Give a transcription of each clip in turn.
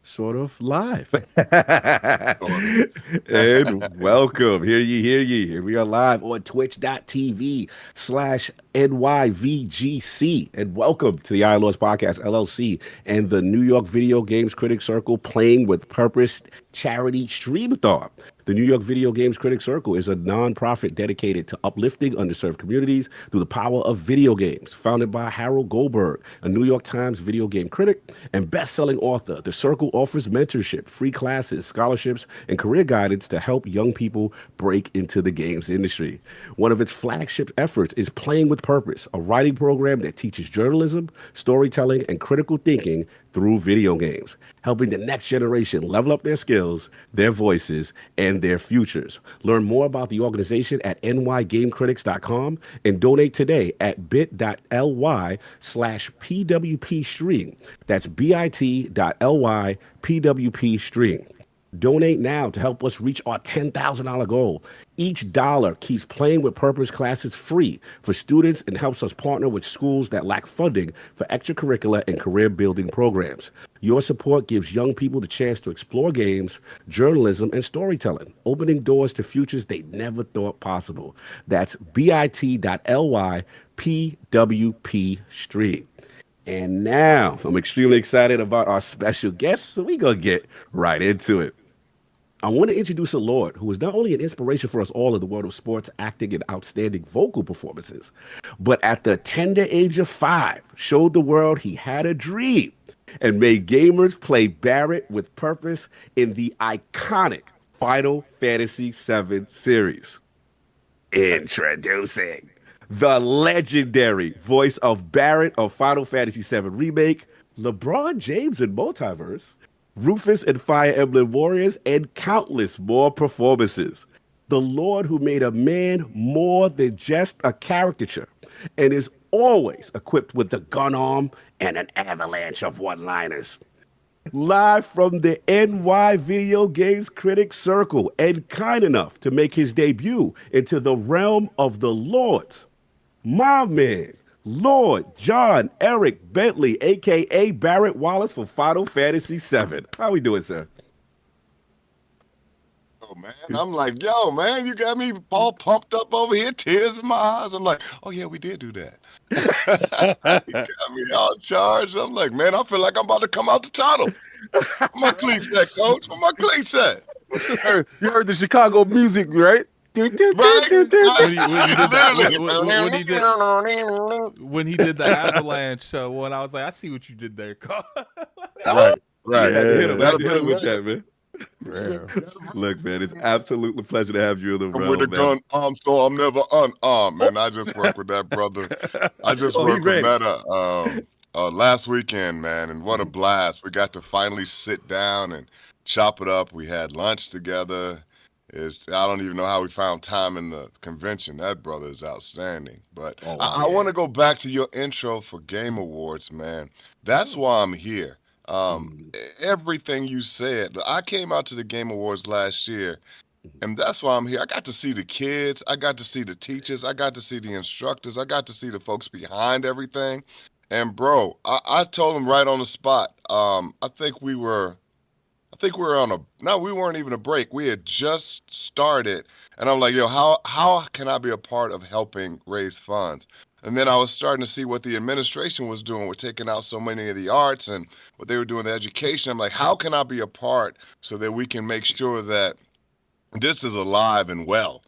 sort of live. Sort of. And welcome. Hear ye, hear ye. Here we are live on twitch.tv/ NYVGC. And welcome to the ILP Podcast LLC and the New York Video Games Critics Circle Playing with Purpose charity streamathon. The New York Video Games Critics Circle is a nonprofit dedicated to uplifting underserved communities through the power of video games. Founded by Harold Goldberg, a New York Times video game critic and best-selling author, the Circle offers mentorship, free classes, scholarships, and career guidance to help young people break into the games industry. One of its flagship efforts is Playing with Purpose, a writing program that teaches journalism, storytelling, and critical thinking through video games, helping the next generation level up their skills, their voices, and their futures. Learn more about the organization at nygamecritics.com and donate today at bit.ly/PWP stream. That's bit.ly PWP stream. Donate now to help us reach our $10,000 goal. Each dollar keeps Playing with Purpose classes free for students and helps us partner with schools that lack funding for extracurricular and career building programs. Your support gives young people the chance to explore games, journalism, and storytelling, opening doors to futures they never thought possible. That's bit.ly PWP stream. And now I'm extremely excited about our special guest, so we're going to get right into it. I want to introduce a Lord who is not only an inspiration for us all in the world of sports, acting, and outstanding vocal performances, but at the tender age of 5, showed the world he had a dream and made gamers play Barret with purpose in the iconic Final Fantasy VII series. Introducing the legendary voice of Barret of Final Fantasy VII Remake, LeBron James in Multiverse, Rufus and Fire Emblem Warriors, and countless more performances. The Lord who made a man more than just a caricature and is always equipped with the gun arm and an avalanche of one-liners. Live from the NY Video Games Critics Circle and kind enough to make his debut into the realm of the Lords, my man, Lord John Eric Bentley, a.k.a. Barret Wallace for Final Fantasy VII. How we doing, sir? Oh man, I'm like, yo, man, you got me all pumped up over here, tears in my eyes. I'm like, oh yeah, we did do that. You got me all charged. I'm like, man, I feel like I'm about to come out the tunnel. Where my cleats at, coach? Where my cleats at? You heard the Chicago music, right? Right? When he did the avalanche one, I was like, I see what you did there, Carl. Right, Yeah, right. had to hit him. Had to hit That'll him be with that, man. Look, man, it's absolutely pleasure to have you in the I'm with a realm, man. gun armed, so I'm never unarmed, man. I just worked with that brother. I just Oh, he worked with ready. Meta last weekend, man, and what a blast. We got to finally sit down and chop it up. We had lunch together. I don't even know how we found time in the convention. That brother is outstanding. But Oh, I want to go back to your intro for Game Awards, man. That's why I'm here. Mm, Everything you said. I came out to the Game Awards last year, and that's why I'm here. I got to see the kids. I got to see the teachers. I got to see the instructors. I got to see the folks behind everything. And bro, I told them right on the spot. I think we were on a no, we weren't even a break. We had just started, and I'm like, yo, how can I be a part of helping raise funds? And then I was starting to see what the administration was doing. We're taking out so many of the arts and what they were doing the education. I'm like, how can I be a part so that we can make sure that this is alive and well,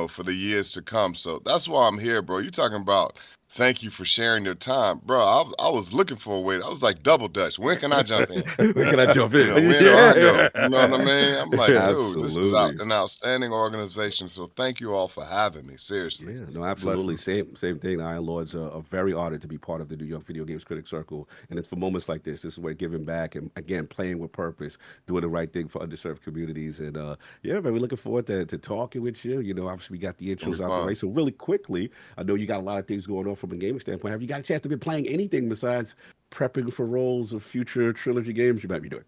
for the years to come. So that's why I'm here, bro. You talking about thank you for sharing your time, bro. I was looking for a way. I was like double dutch. When can I jump in? When can I jump in? When do I go? You know what I mean? I'm like, dude, this is Absolutely. an outstanding organization. So thank you all for having me. Seriously, Yeah, no, absolutely. blessings. Same thing. The Iron Lords are very honored to be part of the New York Video Games Critics Circle. And it's for moments like this. This is where giving back and, again, playing with purpose, doing the right thing for underserved communities. And yeah, man, we're looking forward to talking with you. Obviously, we got the It'll be intros out the way. fun. So, really quickly, I know you got a lot of things going on from a gaming standpoint. Have you got a chance to be playing anything besides prepping for roles of future trilogy games you might be doing?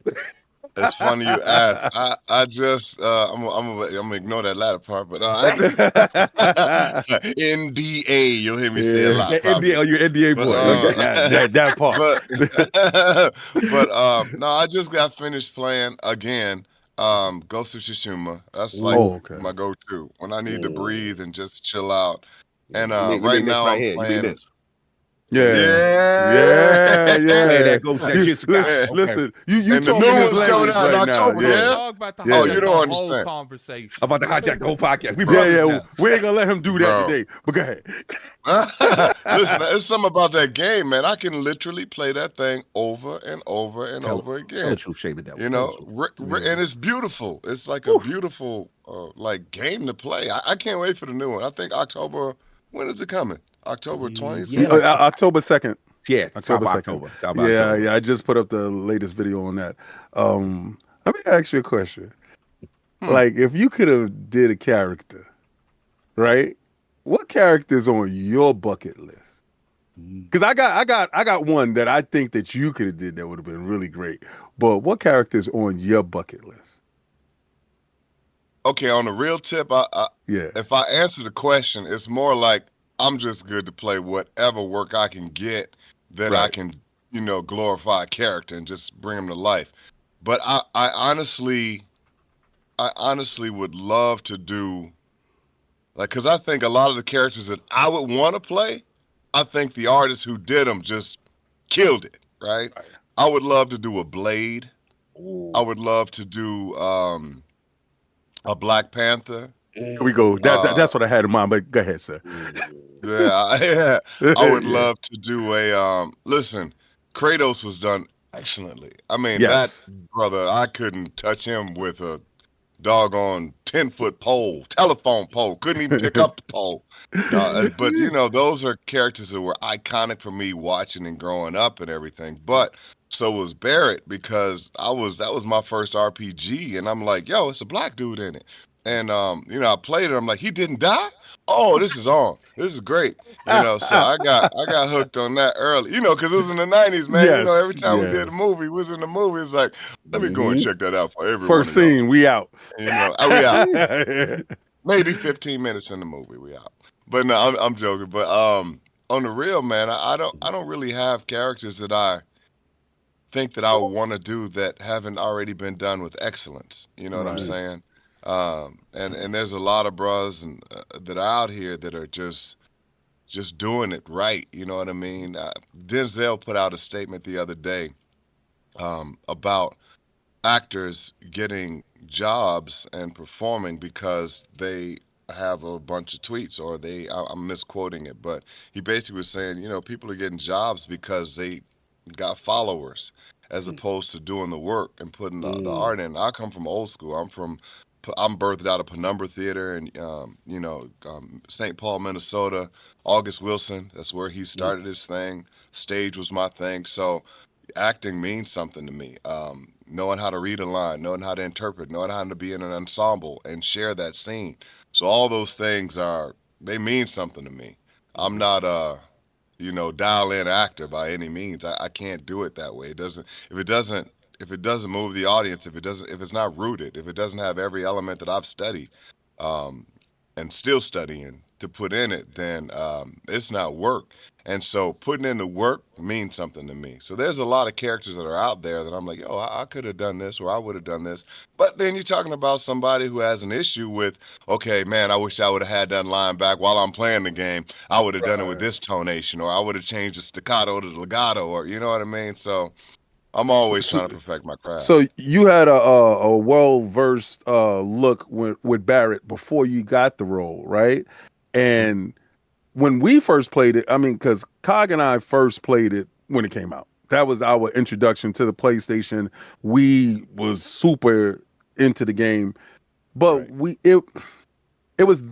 It's funny you ask. I just I'm gonna ignore that latter part, but NDA. You'll hear me say a lot. Probably. NDA, you're NDA But boy. Okay, that part. No, I just got finished playing again. Ghost of Tsushima. That's like okay. my go-to when I need to breathe and just chill out. And You right mean this now right I'm here. You mean playing. this. Yeah. Play that Ghost of Tsushima. Listen, you And the talking new his one's coming language out in right now. October, Yeah. yeah? Talk about the Yeah. Oh, you don't whole understand. conversation. I'm about to hijack the whole podcast. We Yeah, brought yeah. this We ain't gonna let him do that Bro. today. But go ahead. Listen, there's something about that game, man. I can literally play that thing over and over and over Tell again. the truth, Shave it down. You know, and it's beautiful. It's like a beautiful like game to play. I can't wait for the new one. I think October. When is it coming? October 20th? Yeah. October 2nd. Yeah, October 2nd. October. Yeah. I just put up the latest video on that. Let me ask you a question. Like, if you could have did a character, right? What character's on your bucket list? Because I got one that I think that you could have did that would have been really great. But what character's on your bucket list? Okay, on the real tip, Yeah. if I answer the question, it's more like I'm just good to play whatever work I can get that I Right. can, glorify a character and just bring him to life. But I honestly would love to do, like, because I think a lot of the characters that I would want to play, I think the artists who did them just killed it, right? I would love to do a Blade. I would love to do a Black Panther. Here we go. That's what I had in mind. But go ahead, sir. Yeah, I would Yeah. love to do a listen, Kratos was done excellently. I mean, Yes. that brother, I couldn't touch him with a doggone 10-foot pole, telephone pole. Couldn't even pick up the pole. But those are characters that were iconic for me watching and growing up and everything. But so was Barret, because that was my first RPG, and I'm like, yo, it's a black dude in it. And I played it. I'm like, he didn't die? Oh, this is on. This is great. So I got hooked on that early. Because it was in the 90s, man. Yes, Every time we did yes. a movie, we was in the movie. It's like, let me go and check that out for everyone. First scene, we out. We out. Maybe 15 minutes in the movie, we out. But no, I'm joking. But on the real, man, I don't really have characters that I think that I would want to do that haven't already been done with excellence. You know what I'm saying? And there's a lot of bros that are out here that are just doing it right. You know what I mean? Denzel put out a statement the other day about actors getting jobs and performing because they have a bunch of tweets, or I'm misquoting it, but he basically was saying, people are getting jobs because they got followers as opposed to doing the work and putting the art in. I come from old school. I'm birthed out of Penumbra Theater and, St. Paul, Minnesota. August Wilson, that's where he started his thing. Stage was my thing. So acting means something to me. Knowing how to read a line, knowing how to interpret, knowing how to be in an ensemble and share that scene. So all those things they mean something to me. I'm not dial-in actor by any means. I can't do it that way. If it doesn't move the audience, if it's not rooted, if it doesn't have every element that I've studied, and still studying to put in it, then it's not work. And so putting in the work means something to me. So there's a lot of characters that are out there that I'm like, oh, I could have done this, or I would have done this. But then you're talking about somebody who has an issue with, okay, man, I wish I would have had that line back while I'm playing the game. I would have done it with this tonation, or I would have changed the staccato to the legato, or you know what I mean? So I'm always trying to perfect my craft. So you had a well-versed look with Barret before you got the role, right? And when we first played it, I mean, because Cog and I first played it when it came out. That was our introduction to the PlayStation. We was super into the game, but it was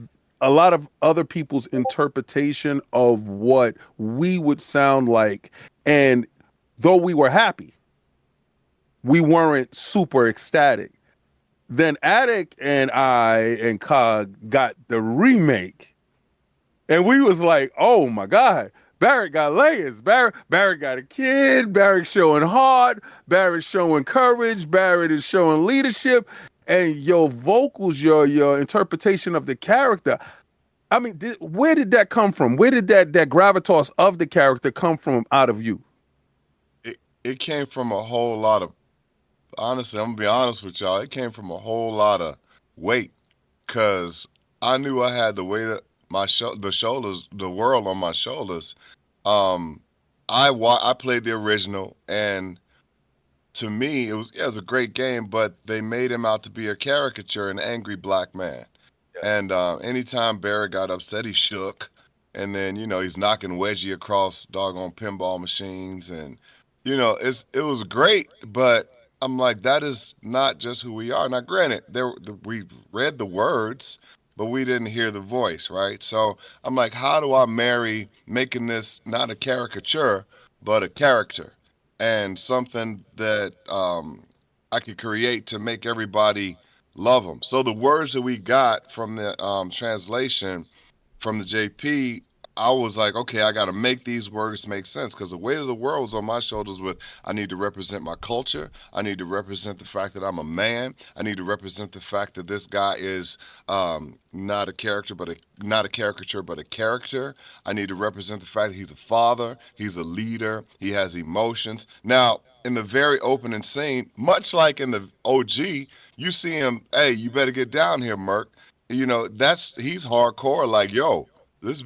a lot of other people's interpretation of what we would sound like. And though we were happy, we weren't super ecstatic. Then Attic and I and Cog got the remake, and we was like, oh my God, Barret got layers. Barret got a kid. Barret showing heart. Barret showing courage. Barret is showing leadership. And your vocals, your interpretation of the character. I mean, where did that come from? Where did that gravitas of the character come from out of you? It came from a whole lot of, honestly, I'm gonna be honest with y'all. It came from a whole lot of weight, cause I knew I had the weight of the world on my shoulders. I played the original, and to me, it was a great game, but they made him out to be a caricature, an angry black man. Yes. And anytime Barret got upset, he shook, and then he's knocking Wedgie across doggone pinball machines, and it was great, but I'm like, that is not just who we are. Now, granted, we read the words, but we didn't hear the voice, right? So I'm like, how do I marry making this not a caricature, but a character, and something that I could create to make everybody love him? So the words that we got from the translation from the JP, I was like, okay, I got to make these words make sense, because the weight of the world was on my shoulders with, I need to represent my culture. I need to represent the fact that I'm a man. I need to represent the fact that this guy is not a character, not a caricature, but a character. I need to represent the fact that he's a father, he's a leader, he has emotions. Now, in the very opening scene, much like in the OG, you see him, hey, you better get down here, Merc. He's hardcore, like, yo,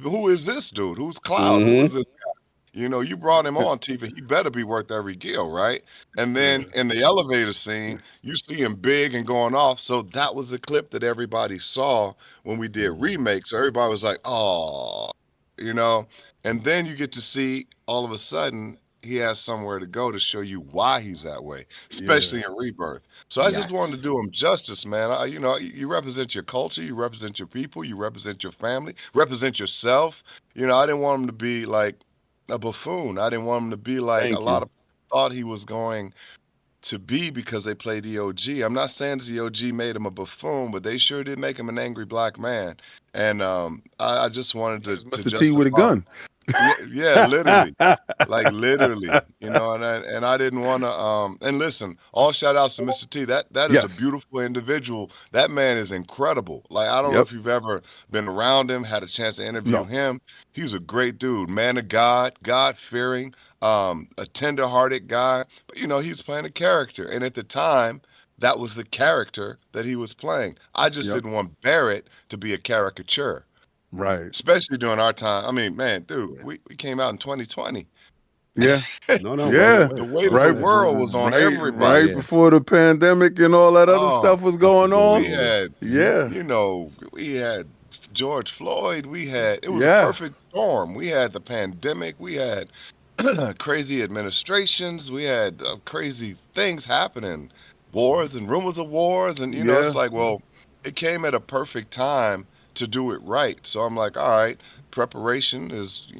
who is this dude? Who's Cloud? Who is this guy? You brought him on TV. He better be worth every gill, right? And then in the elevator scene, you see him big and going off. So that was the clip that everybody saw when we did remakes. So everybody was like, oh, And then you get to see all of a sudden he has somewhere to go to show you why he's that way, especially in Rebirth. So I just wanted to do him justice, man. You represent your culture, you represent your people, you represent your family, represent yourself. I didn't want him to be like a buffoon. I didn't want him to be like a lot of people thought he was going to be because they played the OG. I'm not saying that the OG made him a buffoon, but they sure did make him an angry black man. And I just wanted to Mr. T with a gun. Yeah, literally, like literally, and I didn't want to. And listen, all shout outs to Mr. T. That is a beautiful individual. That man is incredible. Like, I don't know if you've ever been around him, had a chance to interview him. He's a great dude, man of God, God-fearing, a tender-hearted guy. But he's playing a character, and at the time, that was the character that he was playing. I just didn't want Barret to be a caricature. Right. Especially during our time. I mean, man, dude, we came out in 2020. Yeah. The weight of the world was on everybody. Right before the pandemic and all that other stuff was going on. We had, we had George Floyd. It was a perfect storm. We had the pandemic. We had crazy administrations. We had crazy things happening, wars and rumors of wars. And, it's like, well, it came at a perfect time to do it right. So I'm like, all right, preparation is,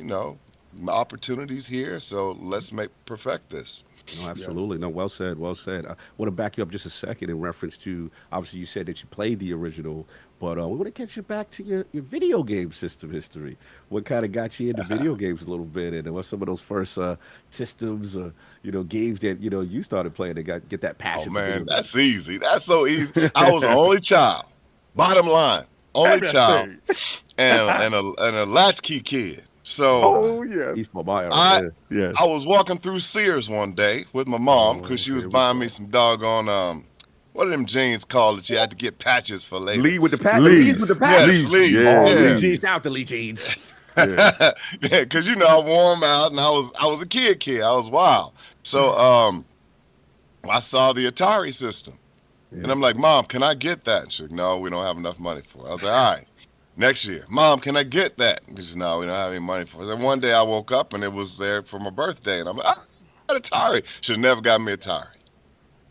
opportunities here. So let's perfect this. No, absolutely. No, well said. Well said. I want to back you up just a second in reference to, obviously you said that you played the original, but we want to get you back to your video game system history. What kind of got you into video games a little bit, and what's some of those first systems, games that, you started playing that get that passion? Oh man, that's easy. That's so easy. I was the only child. Bottom line. Only child and a latchkey kid. So he's my buyer. I was walking through Sears one day with my mom because she was buying me some doggone what are them jeans called that you had to get patches for later? Lee with the patches. Lee's with the patches. Yes, Lee. Lee jeans. Out the Lee jeans. Because I wore them out and I was a kid. I was wild. So I saw the Atari system. And I'm like, Mom, can I get that? And she's like, no, we don't have enough money for it. I was like, all right, next year. Mom, can I get that? And she said, no, we don't have any money for it. Then one day I woke up and it was there for my birthday. And I'm like, I got Atari. Should have never got me Atari.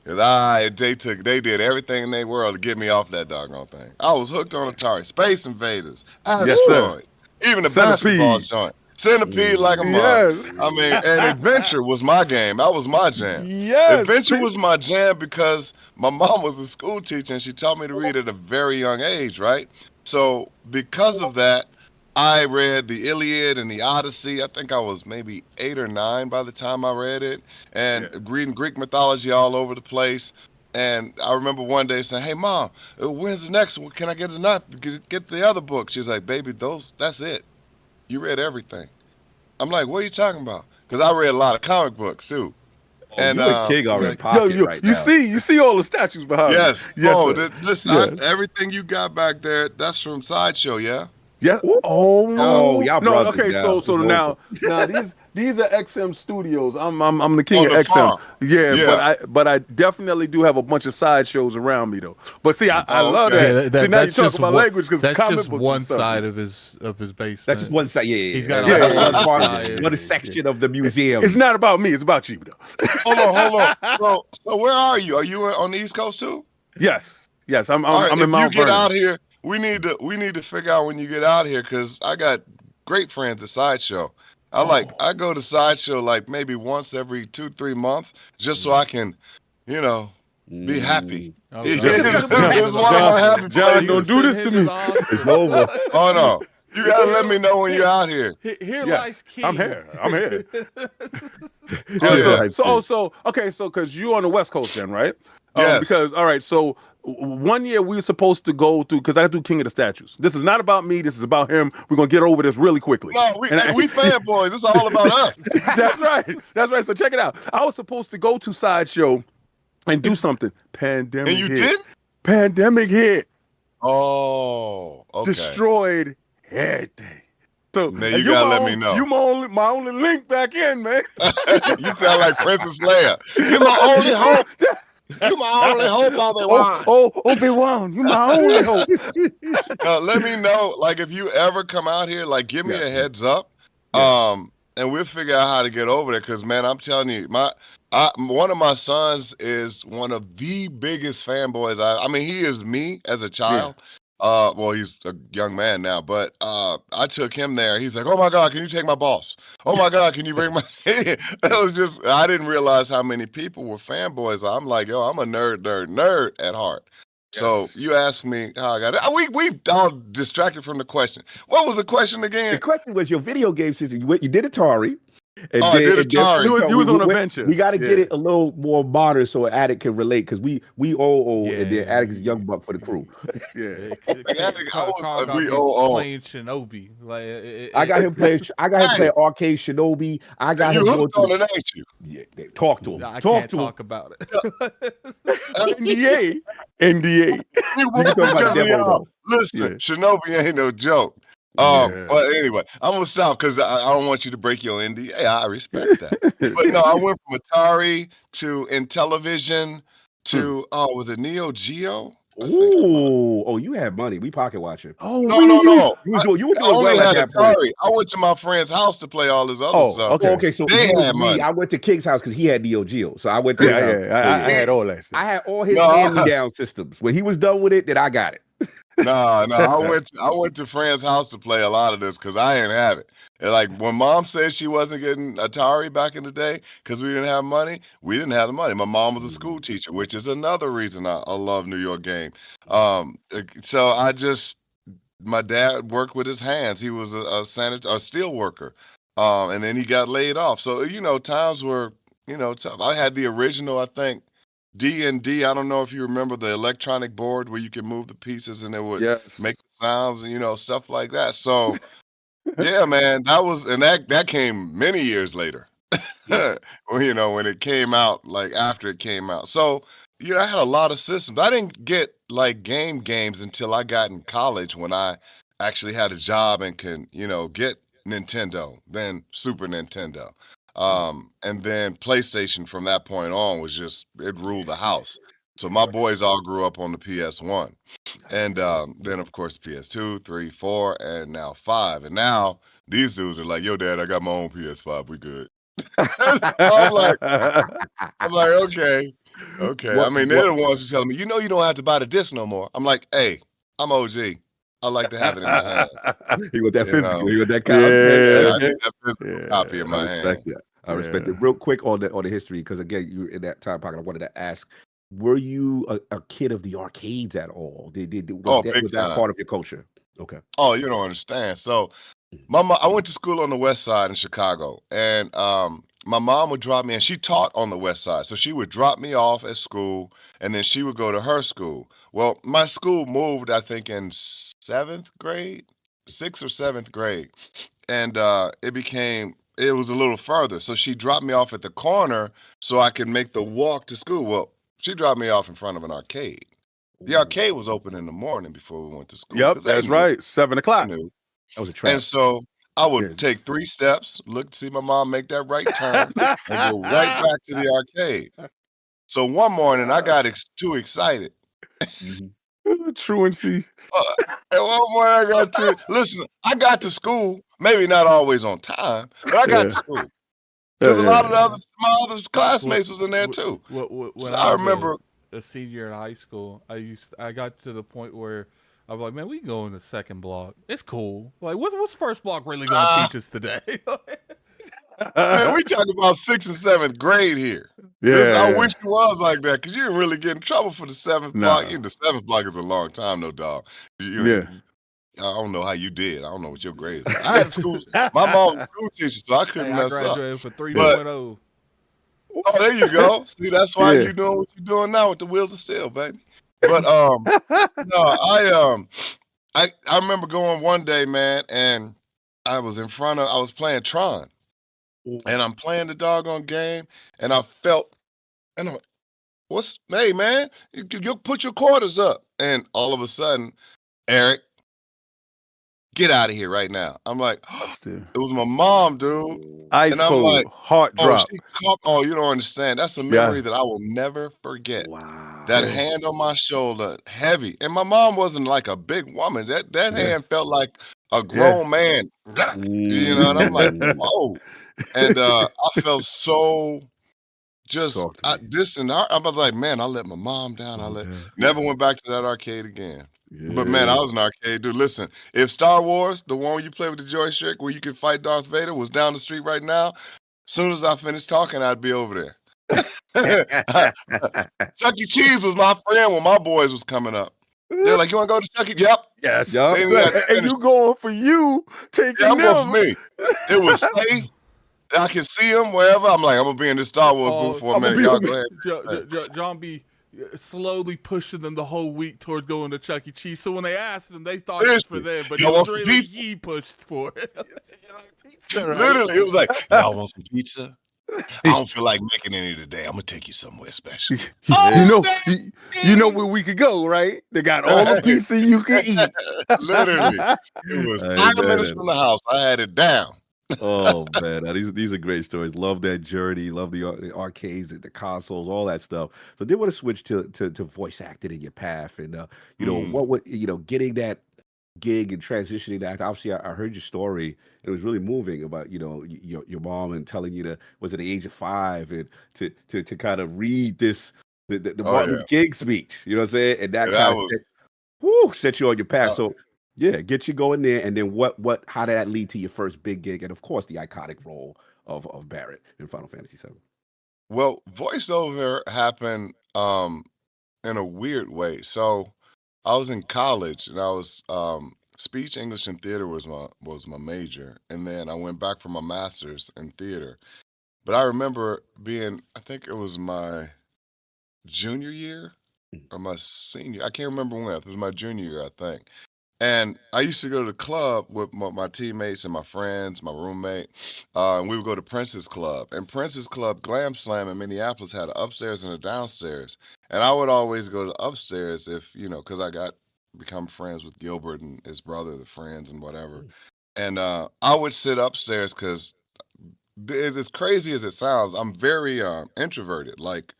Because they did everything in their world to get me off that doggone thing. I was hooked on Atari. Space Invaders. Asteroid. Even the basketball joint. Centipede like a mug. I mean, and Adventure was my game. That was my jam. Adventure was my jam because my mom was a school teacher and she taught me to read at a very young age, right? So because of that, I read the Iliad and the Odyssey. I think I was maybe 8 or 9 by the time I read it, and reading Greek mythology all over the place. And I remember one day saying, "Hey, Mom, when's the next one? Can I get get the other book?" She was like, "Baby, that's it. You read everything." I'm like, "What are you talking about?" Because I read a lot of comic books too. And you a king already Yo, pocket right now. you see all the statues behind me. Yes. Yes, Oh, sir. listen, everything you got back there, that's from Sideshow, yeah? Yeah. Oh, Oh y'all no. brothers Okay. now. So It's now these are XM Studios. I'm the king On of the XM. farm. Yeah, Yeah. but I definitely do have a bunch of side shows around me though. But see, I love okay. that. Yeah, See, now you that's talk just about one- language because that's comic just books one and stuff. side of his basement. That's just one side. Yeah. He's got Yeah, a yeah, whole one other side. one section of the museum. It's not about me. It's about you though. Hold on. So where are you? Are you on the East Coast too? Yes. I'm All right, in if Mount you get Vernon. out here, we need to figure out when you get out here because I got great friends at Sideshow. I go to Sideshow like maybe once every 2-3 months just so I can, be happy. Oh, It's John, one of my happy John, places. don't do this to me. It's over. Oh no. You gotta let me know when you're out here. Here Yes, lies King. I'm here. Yeah. So because you're on the West Coast then, right? Yes. Because all right, so one year we were supposed to go through because I do King of the Statues. This is not about me. This is about him. We're gonna get over this really quickly. No, we fanboys. It's all about us. That's right. So check it out. I was supposed to go to Sideshow and do something. Pandemic And you hit. did? Pandemic hit. Oh, okay. Destroyed everything. So Now and you gotta let my me know. You my only link back in, man. You sound like Princess Leia. You're my only hope. You're my only hope, Obi-Wan. Obi-Wan, you my only hope. Let me know, like, if you ever come out here, like, give me a heads up, and we'll figure out how to get over there. Because, man, I'm telling you, one of my sons is one of the biggest fanboys. I mean, he is me as a child. Well, he's a young man now, but I took him there. He's like, "Oh my God, can you take my boss? Oh my God, can you bring my?" It was just, I didn't realize how many people were fanboys. I'm like, yo, I'm a nerd at heart. Yes. So you asked me how I got it. We all distracted from the question. What was the question again? The question was your video game system. You did Atari. And I did Atari. You was on a venture. We got to get it a little more modern so Attic can relate because we old and then Attic is young buck for the crew. We playing Shinobi. I got him playing Arcade Shinobi. I got him hooked on it, ain't you? Yeah, talk to him. I can't talk about it. NDA. You can talk about demo though. Listen, Shinobi ain't no joke. But anyway, I'm gonna stop because I don't want you to break your NDA. I respect that. But no, I went from Atari to Intellivision to was it Neo Geo? Ooh, you had money. We pocket watching. Oh No. You were doing only well at had that point. Atari. I went to my friend's house to play all this other stuff. Okay. So They he was had me. money. I went to King's house because he had Neo Geo. So I went to his house. I had all that stuff. I had all his hand-me-down systems. When he was done with it, then I got it. No. I went to friend's house to play a lot of this because I didn't have it. And like when Mom said she wasn't getting Atari back in the day because we didn't have money, we didn't have the money. My mom was a school teacher, which is another reason I love New York game. So my dad worked with his hands. He was a steel worker, and then he got laid off. So times were tough. I had the original, I think. D&D, I don't know if you remember the electronic board where you can move the pieces and it would make sounds and stuff like that. So yeah, man, that came many years later. When it came out, like after it came out. So I had a lot of systems. I didn't get like games until I got in college when I actually had a job and can get Nintendo, then Super Nintendo. And then PlayStation from that point on was it ruled the house. So my boys all grew up on the PS1. And then of course PS2, 3, 4, and now 5. And now these dudes are like, "Yo, Dad, I got my own PS5. We good." I'm like, okay. I mean, they're the ones who telling me, you don't have to buy the disc no more. I'm like, hey, I'm OG. I like to have it in my hand. He want that physical. He want that copy. I get that physical copy in my hand. I respect it. Real quick on the history, because again, you were in that time pocket. I wanted to ask, were you a kid of the arcades at all? Was that part of your culture? Okay. Oh, you don't understand. So I went to school on the west side in Chicago, and my mom would drop me, and she taught on the west side. So she would drop me off at school, and then she would go to her school. Well, my school moved, I think, in 7th grade, 6th or 7th grade, and it was a little further. So she dropped me off at the corner so I could make the walk to school. Well, she dropped me off in front of an arcade. The Ooh, arcade was open in the morning before we went to school Yep, because that's right. 7 they o'clock. knew. that was a And trap. so I would Yes. take 3 steps, look to see my mom make that right turn, and go right back to the arcade. So one morning I got too excited. Mhm. Truancy. And one morning I got to school, maybe not always on time, but I got Yeah. to school. Yeah, Because a lot of yeah. my other classmates was in there too. When So I I was remember a senior in high school, I got to the point where I was like, man, we can go in the second block. It's cool. Like, what's first block really going to teach us today? man, we talking about 6th and 7th grade here. I Yeah. wish it was like that because you didn't really get in trouble for the 7th block. Nah. The 7th block is a long time, no dog. Yeah. I don't know how you did. I don't know what your grades were. I had school. My mom was a school teacher, so I Hey, couldn't I mess up. graduated for 3.0. But oh, there you go. See, that's why Yeah. you're doing what you're doing now with the wheels of steel, baby. But no, I remember going one day, man, and I was playing Tron, and I'm playing the doggone game, and I felt, and I'm like, hey man, you put your quarters up, and all of a sudden, Eric, get out of here right now. I'm like, Busted. it was my mom, dude. Ice And I'm cold, like, heart drop. you don't understand. That's a Yeah. memory that I will never forget. Wow. That hand on my shoulder, heavy. And my mom wasn't like a big woman. That Yeah. hand felt like a Yeah. grown man. You know, and I'm like, whoa. And I felt so just Talk to me. distant. I was like, man, I let my mom down. Never went back to that arcade again. But man, I was an arcade dude. Listen, if Star Wars, the one where you play with the joystick where you can fight Darth Vader, was down the street right now, as soon as I finished talking, I'd be over there. Chuck E. Cheese was my friend when my boys was coming up. They're like, you want to go to Chuck E. Yep. Yes. Yup. And you going for you, taking I'm going them. for me. It was safe. I can see them wherever. I'm like, I'm going to be in this Star Wars booth for a minute. Y'all go ahead. John B. slowly pushing them the whole week towards going to Chuck E. Cheese. So when they asked him, they thought it was for them, but it was really he pushed for it. Literally, it was like, y'all want some pizza? I don't feel like making any today. I'm gonna take you somewhere special. You know where we could go, right? They got all the pizza you can eat. Literally, it was 5 minutes from the house. I had it down. Oh man, these are great stories. Love that journey. Love the arcades, the consoles, all that stuff. So did want to switch to voice acting in your path, and what would getting that gig and transitioning that. Obviously, I heard your story. It was really moving about your mom and telling you to was at the age of 5 and to kind of read this the Martin Luther King speech. You know what I'm saying? And that kind of set you on your path. So yeah, get you going there. And then how did that lead to your first big gig? And of course, the iconic role of Barret in Final Fantasy VII. Well, voiceover happened in a weird way. So I was in college and I was speech, English, and theater was my major, and then I went back for my master's in theater. But I remember I think it was my junior year or my senior. I can't remember when. It was my junior year, I think. And I used to go to the club with my teammates and my friends, my roommate, and we would go to Prince's Club. And Prince's Club Glam Slam in Minneapolis had an upstairs and a downstairs. And I would always go to the upstairs because I become friends with Gilbert and his brother, the friends and whatever. And I would sit upstairs because as crazy as it sounds, I'm very introverted. Like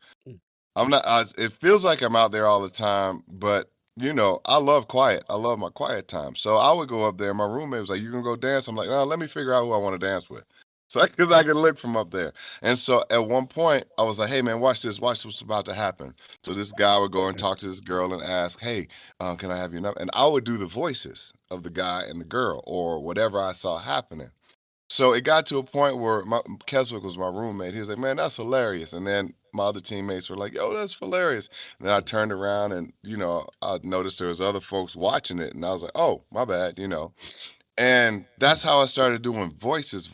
I'm not. It feels like I'm out there all the time, but I love quiet. I love my quiet time. So I would go up there. My roommate was like, "You gonna go dance?" I'm like, "No, let me figure out who I want to dance with." So because I could look from up there. And so at one point, I was like, "Hey man, watch this. Watch what's about to happen." So this guy would go and talk to this girl and ask, "Hey, can I have your number?" And I would do the voices of the guy and the girl or whatever I saw happening. So it got to a point where Keswick was my roommate. He was like, "Man, that's hilarious." And then my other teammates were like, "Yo, that's hilarious." And then I turned around and I noticed there was other folks watching it, and I was like, "Oh, my bad," And that's how I started doing voices.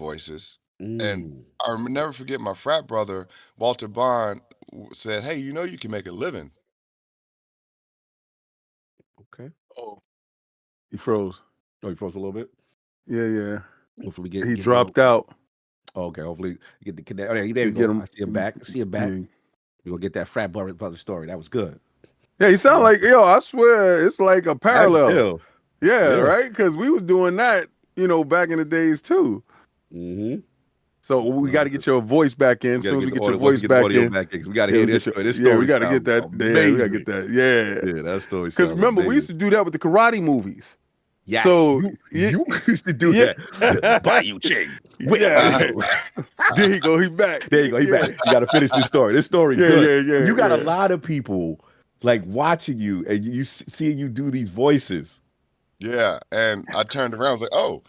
And Mm. I'll never forget my frat brother Walter Bond said, "Hey, you can make a living." Okay. Oh, he froze. Oh, you froze a little bit. Yeah. Hopefully, we get. He dropped out. Oh, okay. Hopefully, you get the connect. Oh, yeah, there you Get go. him. I see him back. We're gonna get that frat brother story. That was good. Yeah, he sound like I swear it's like a parallel. Yeah, right. Because we was doing that, back in the days too. Mm-hmm. So we got to get your voice back in. As soon as we get your voice back in, we got to hear this story. This story. Yeah, we got to get that. Yeah, we got to get that. Yeah, that story. Because remember, we used to do that with the karate movies. Yes. So you used to do that. Bayou Ching. Yeah. There you go. He's back. There you go. He's back. You got to finish this story. This story. Yeah. You got a lot of people like watching you and you seeing you do these voices. Yeah, and I turned around. I was like, "Oh,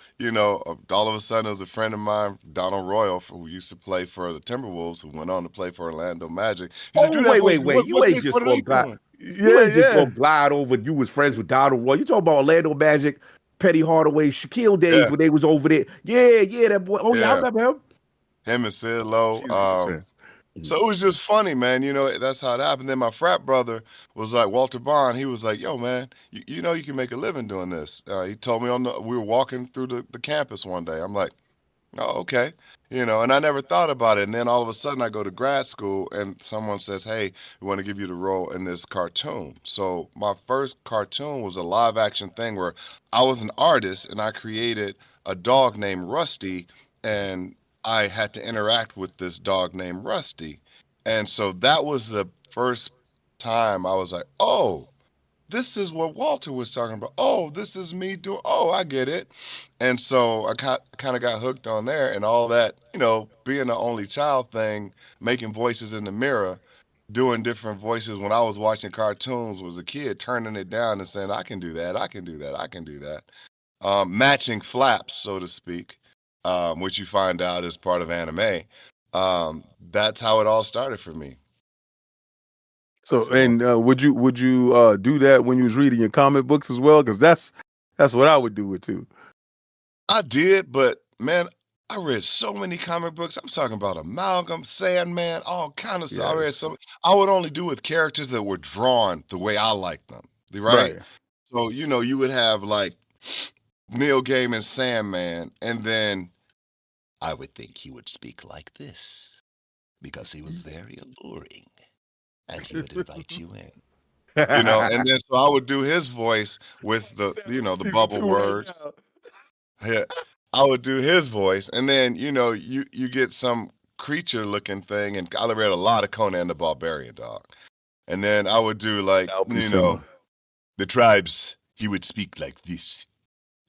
all of a sudden, there was a friend of mine, Donald Royal, who used to play for the Timberwolves, who went on to play for Orlando Magic." He said, wait! You ain't just gonna glide. You ain't just gonna glide over. You was friends with Donald Royal. You talking about Orlando Magic, Petty Hardaway, Shaquille days when they was over there. Yeah, that boy. Oh yeah, I remember him. Him and Sid Lowe. So it was just funny, man. That's how it happened. Then my frat brother was like, Walter Bond, he was like, "Yo, man, you can make a living doing this." He told me we were walking through the campus one day. I'm like, "Oh, okay." And I never thought about it. And then all of a sudden I go to grad school and someone says, "Hey, we want to give you the role in this cartoon." So my first cartoon was a live action thing where I was an artist and I created a dog named Rusty, and I had to interact with this dog named Rusty. And so that was the first time I was like, "Oh, this is what Walter was talking about. Oh, this is me doing, oh, I get it." And so I kind of got hooked on there, and all that, being the only child thing, making voices in the mirror, doing different voices when I was watching cartoons was a kid, turning it down and saying, "I can do that. I can do that. I can do that." Matching flaps, so to speak. Which you find out is part of anime. That's how it all started for me. So, and would you do that when you was reading your comic books as well? Because that's what I would do it too. I did, but man, I read so many comic books. I'm talking about Amalgam, Sandman, all kind of stuff. I read so. I would only do with characters that were drawn the way I liked them. Right? So you would have like Neil Gaiman's Sandman, and then I would think he would speak like this because he was very alluring and he would invite you in. And then so I would do his voice with the bubble words. Yeah. I would do his voice, and then you get some creature looking thing, and I read a lot of Conan the Barbarian, dog. And then I would do like the tribes, he would speak like this.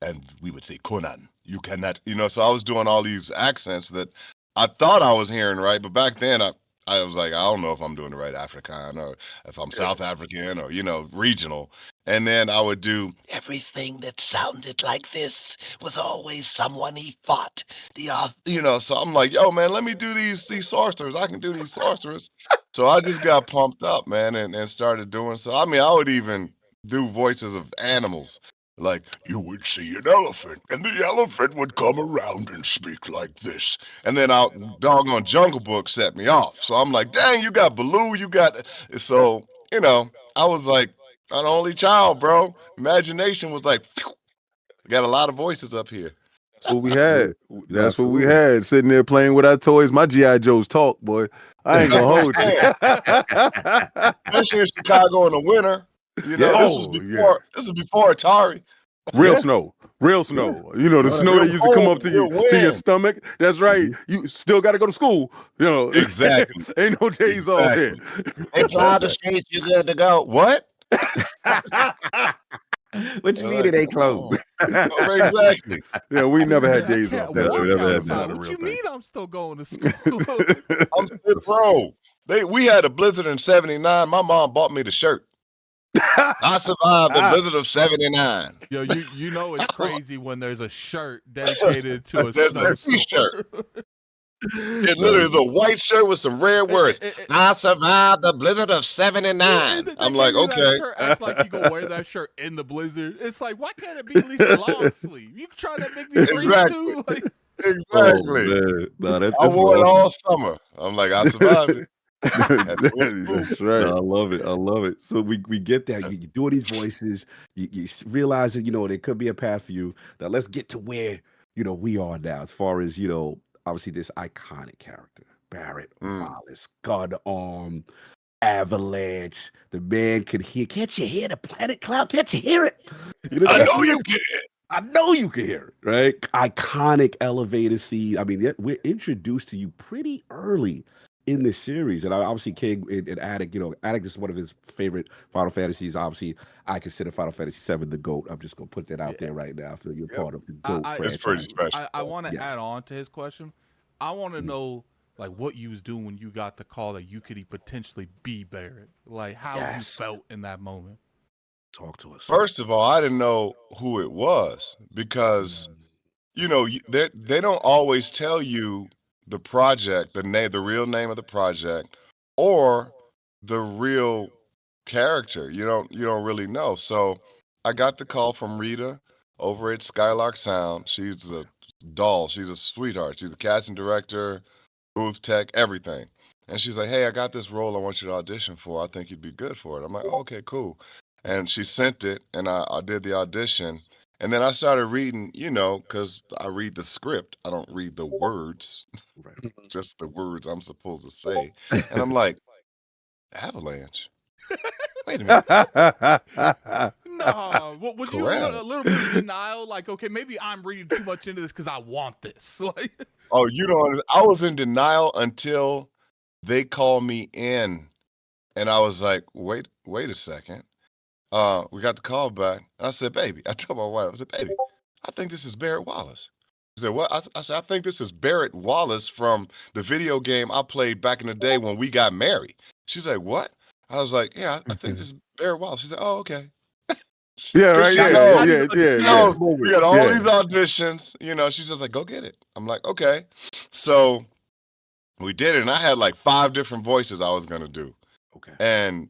And we would say, "Conan, you cannot," so I was doing all these accents that I thought I was hearing right, but back then I was like, I don't know if I'm doing the right Afrikaan or if I'm South African or, regional. And then I would do everything that sounded like this was always someone he fought. So I'm like, "Yo, man, let me do these sorcerers. I can do these sorcerers." So I just got pumped up, man, and started doing so. I mean, I would even do voices of animals. Like, you would see an elephant, and the elephant would come around and speak like this. And then doggone Jungle Book set me off. So I'm like, dang, you got Baloo, you got... So, I was like an only child, bro. Imagination was like, phew. I got a lot of voices up here. That's what we had. That's what we had. Sitting there playing with our toys. My G.I. Joes talk, boy. I ain't gonna hold you. Especially in Chicago in the winter. This is before Atari. Real snow. The snow that used to come up to your stomach. That's right. You still got to go to school. Exactly. Ain't no days off here. They plow the streets. You good to go? What? What you mean it ain't closed? Exactly. Yeah, we never had days off. What you mean I'm still going to school? I'm still bro. We had a blizzard in '79. My mom bought me the shirt. I survived the blizzard of '79. Yo, you know it's crazy when there's a shirt dedicated to a There's a snowstorm. T-shirt. It literally is a white shirt with some red words. I survived the blizzard of '79. I'm like, okay. Shirt, act like you gonna wear that shirt in the blizzard. It's like, why can't it be at least a long sleeve? You trying to make me freeze Exactly. too? Like, Exactly. Oh, no, I wore it all summer. I'm like, I survived it. That's right. No, I love it. I love it. So we get that. You do these voices. You realize that, there could be a path for you. Now let's get to where, we are now as far as, obviously this iconic character, Barret Wallace, gun arm, avalanche. The man could hear. Can't you hear the planet cloud? Can't you hear it? I know you can. I know you can hear it, right? Iconic elevator scene. I mean, we're introduced to you pretty early in this series. And obviously King and Attic, Attic is one of his favorite Final Fantasies. Obviously, I consider Final Fantasy VII the GOAT. I'm just going to put that out there right now. I feel you're part of the GOAT franchise. It's pretty special. I want to add on to his question. I want to know, like, what you was doing when you got the call that you could potentially be Barret. Like, how you felt in that moment. Talk to us. First of all, I didn't know who it was because, they don't always tell you the project, the real name of the project, or the real character. You don't really know. So I got the call from Rita over at Skylark Sound. She's a doll. She's a sweetheart. She's the casting director, booth tech, everything. And she's like, hey, I got this role I want you to audition for. I think you'd be good for it. I'm like, oh, okay, cool. And she sent it, and I did the audition. And then I started reading, because I read the script. I don't read the words, just the words I'm supposed to say. And I'm like, avalanche? Wait a minute. No, was you a little bit of denial? Like, okay, maybe I'm reading too much into this because I want this. Like, oh, you don't. I was in denial until they called me in, and I was like, wait a second. We got the call back. I said, baby, I told my wife, I said, baby, I think this is Barret Wallace. She said, what? I said, I think this is Barret Wallace from the video game I played back in the day when we got married. She's like, what? I was like, yeah, I think this is Barret Wallace. She said, oh, okay. Yeah, right. Yeah. We got all these auditions. She's just like, go get it. I'm like, okay. So we did it, and I had like 5 different voices I was gonna do. Okay. And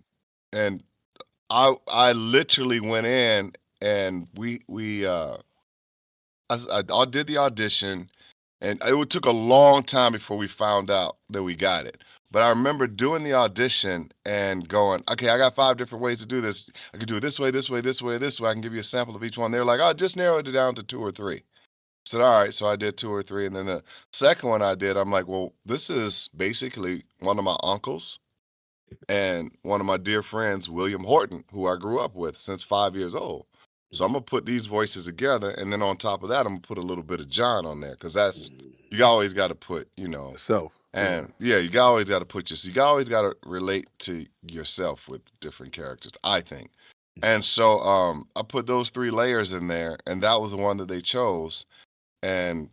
I literally went in, and I did the audition, and it took a long time before we found out that we got it. But I remember doing the audition and going, okay, I got 5 different ways to do this. I can do it this way, this way, this way, this way. I can give you a sample of each one. They were like, oh, just narrow it down to 2 or 3. I said, all right. So I did 2 or 3. And then the second one I did, I'm like, well, this is basically one of my uncles and one of my dear friends, William Horton, who I grew up with since 5 years old. So I'm going to put these voices together. And then on top of that, I'm going to put a little bit of John on there because you always got to put, self. And you always got to you always got to relate to yourself with different characters, I think. And so I put those 3 layers in there, and that was the one that they chose, and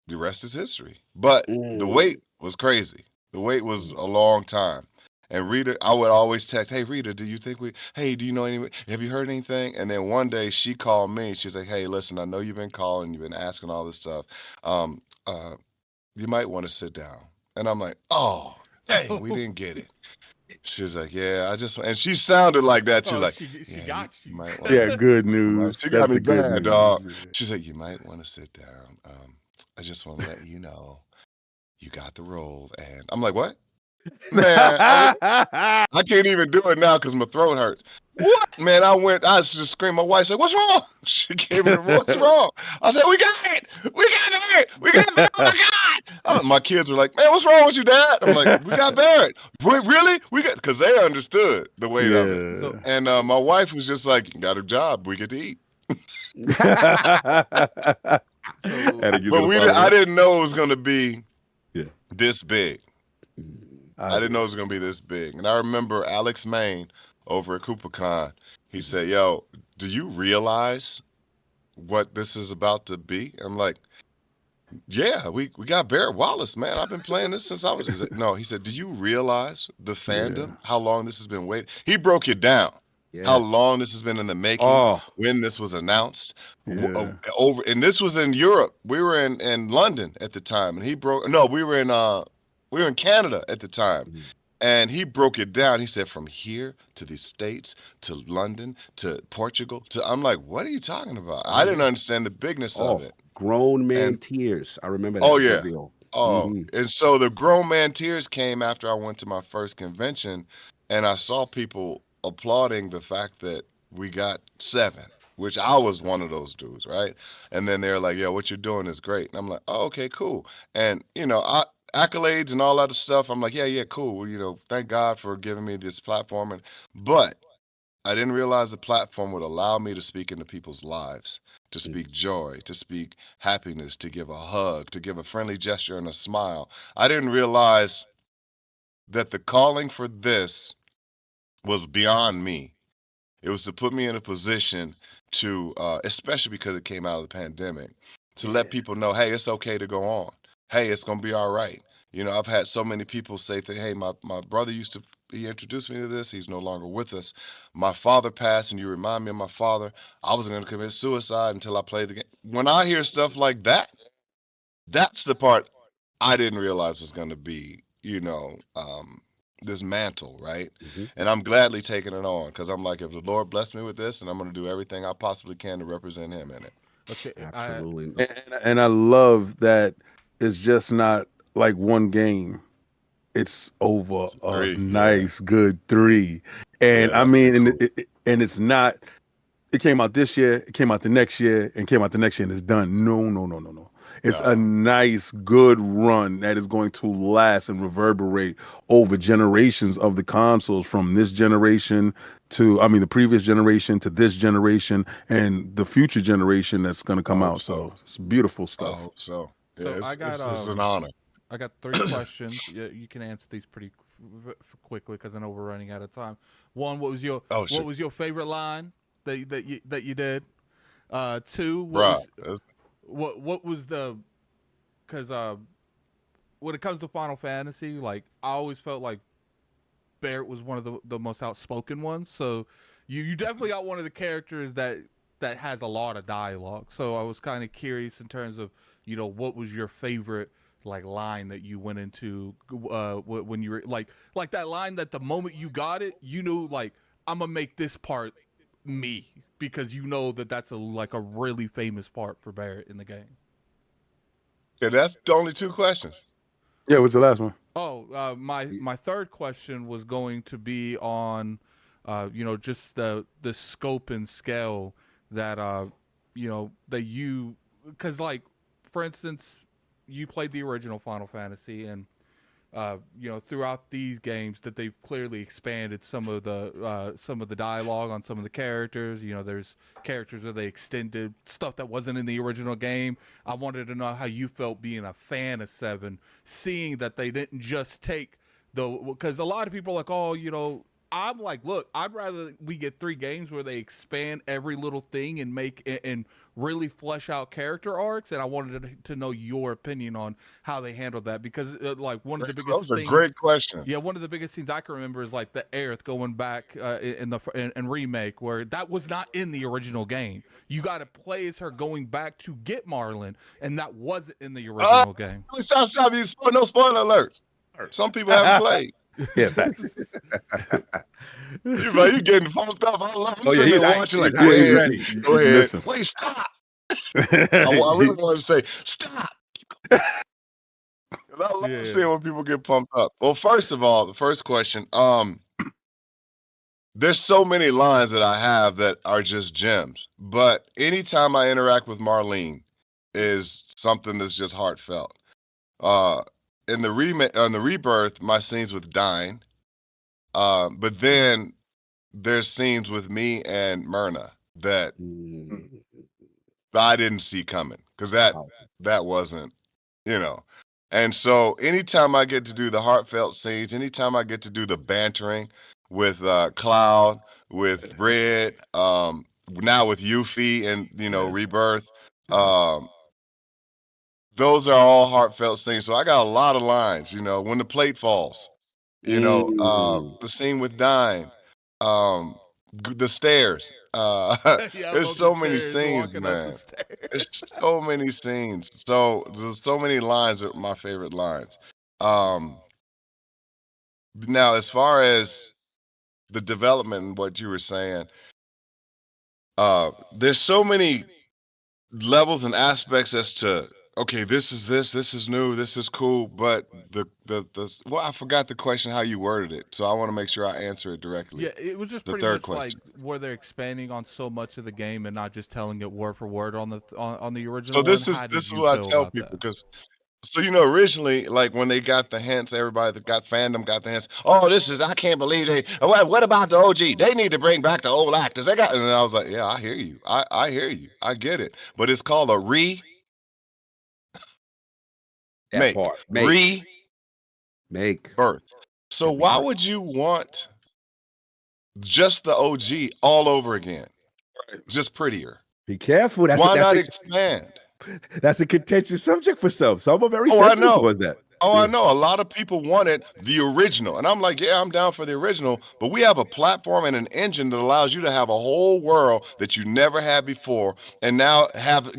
the rest is history. But the wait was crazy. The wait was a long time. And Rita, I would always text, hey, Rita, do you know anything? Have you heard anything? And then one day she called me. She's like, hey, listen, I know you've been calling, you've been asking all this stuff. You might want to sit down. And I'm like, oh, dang, we didn't get it. She's like, yeah, and she sounded like that too. Like, she got you. Good news. She got me bad, news. dog. She's like, you might want to sit down. I just want to let you know you got the role. And I'm like, what? Man, I can't even do it now because my throat hurts. What? Man, I just screamed. My wife said, what's wrong? She gave me the what's wrong? I said, we got it. We got it. We got it. Oh, my God. My kids were like, man, what's wrong with you, Dad? I'm like, we got Barret. Really? Because they understood the weight of it. So, and my wife was just like, you got a job. We get to eat. But I didn't know it was going to be this big. I didn't know it was going to be this big. And I remember Alex Main over at CooperCon, he said, yo, do you realize what this is about to be? I'm like, yeah, we got Barret Wallace, man. I've been playing this since I was. No, he said, do you realize the fandom, how long this has been waiting? He broke it down. how Yeah. long this has been in the making, Oh, when this was announced. yeah. Over, and this was in Europe. We were in London at the time, and he broke. No, we were in Canada at the time, Mhm. and he broke it down. He said from here to the States to London to Portugal to. I'm like, what are you talking about? Oh, I didn't yeah. understand the bigness of Oh, it. grown man And tears. I remember oh that yeah, video. oh, Hmm. and so the grown man tears came after I went to my first convention, and I saw people applauding the fact that we got 7, which I was one of those dudes, right? And then they're like, "Yo, what you're doing is great." And I'm like, "Oh, okay, cool." And accolades and all that stuff. I'm like, "Yeah, yeah, cool." Well, thank God for giving me this platform. But I didn't realize the platform would allow me to speak into people's lives, to speak joy, to speak happiness, to give a hug, to give a friendly gesture and a smile. I didn't realize that the calling for this was beyond me. It was to put me in a position to, especially because it came out of the pandemic, to let Yeah. people know, hey, it's okay to go on. Hey, it's gonna be all right. I've had so many people say that, hey, my brother he introduced me to this. He's no longer with us. My father passed, and you remind me of my father. I was gonna commit suicide until I played the game. When I hear stuff like that, that's the part I didn't realize was gonna be, this mantle, right? Hmm. And I'm gladly taking it on because I'm like, if the Lord bless me with this, and I'm going to do everything I possibly can to represent Him in it. Okay, Absolutely. And I love that it's just not like one game. It's over It's a 3, yeah, nice, good 3. And yeah, I that's mean, cool. and it's not, it came out this year, it came out the next year, and came out the next year, and it's done. No, no, no, no, no. It's a No, nice, good run that is going to last and reverberate over generations of the consoles, from this generation to, I mean, the previous generation to this generation and the future generation that's going to I come hope out. so. So it's beautiful I stuff. hope so. Yeah, so it's an honor. I got 3 questions. You can answer these pretty quickly because I know we're running out of time. One, what Oh shit, was your favorite line that you did? 2, bruh. what was the because when it comes to Final Fantasy, like I always felt like Barret was one of the most outspoken ones. So you definitely got one of the characters that has a lot of dialogue. So I was kind of curious in terms of what was your favorite like line that you went into when you were like that line that the moment you got it, you knew like I'm gonna make this part me because that's a really famous part for Barret in the game. Yeah, that's the only 2 questions. Yeah, what's the last one? Oh, my third question was going to be on, just the scope and scale that that you, because like, for instance, you played the original Final Fantasy, and throughout these games that they've clearly expanded some of the dialogue on some of the characters. There's characters where they extended stuff that wasn't in the original game. I wanted to know how you felt being a fan of 7, seeing that they didn't just take because a lot of people are like, oh, I'm like, look, I'd rather we get 3 games where they expand every little thing and make and really flesh out character arcs. And I wanted to know your opinion on how they handled that because, like, one of the That biggest was a things. great question. Yeah, one of the biggest scenes I can remember is like the Aerith going back in remake, where that was not in the original game. You got to play as her going back to get Marlin, and that wasn't in the original game. Stop! You no spoiler alerts. Some people haven't played. Yeah, facts. You getting funked up. I'm Oh, yeah, sitting he's there hyped. watching He's like, hyped. go He's ahead, ready. go ahead. Listen. Please stop. I really want to say stop. 'Cause I love Yeah. seeing when people get pumped up. Well, first of all, the first question, there's so many lines that I have that are just gems. But anytime I interact with Marlene is something that's just heartfelt. Uh, in the Rebirth, my scenes with Dying. But then there's scenes with me and Myrna that Mm. I didn't see coming because Wow. that wasn't, you know. And so anytime I get to do the heartfelt scenes, anytime I get to do the bantering with Cloud, with Red, now with Yuffie and Yes. Rebirth, um, those are all heartfelt scenes. So I got a lot of lines, when the plate falls, Mm. the scene with Dying, um, the stairs. Yeah, I There's love so the many stairs, scenes, walking up the man. stairs. There's so many scenes. So there's so many lines are my favorite lines. Um, Now, as far as the development and what you were saying, there's so many levels and aspects as to okay, this is new, this is cool, but the well, I forgot the question how you worded it, so I want to make sure I answer it directly. Yeah, it was just The pretty third much like question. where they're expanding on so much of the game and not just telling it word for word on the So original one. How this did is you what I feel tell about people that? because so originally, like when they got the hints, everybody that got fandom got the hints. Oh, this is I can't believe they. What about the OG? They need to bring back the old actors. They got, and I was like, yeah, I hear you. I hear you. I get it. But it's called a remake. That part. Rebirth. Make. So why would you want just the OG all over again? Just prettier. Be careful. Why not expand? That's a contentious subject for some. Some are very Oh, I sensitive know. towards that. Oh, I know. A lot of people wanted the original. And I'm like, yeah, I'm down for the original. But we have a platform and an engine that allows you to have a whole world that you never had before. And now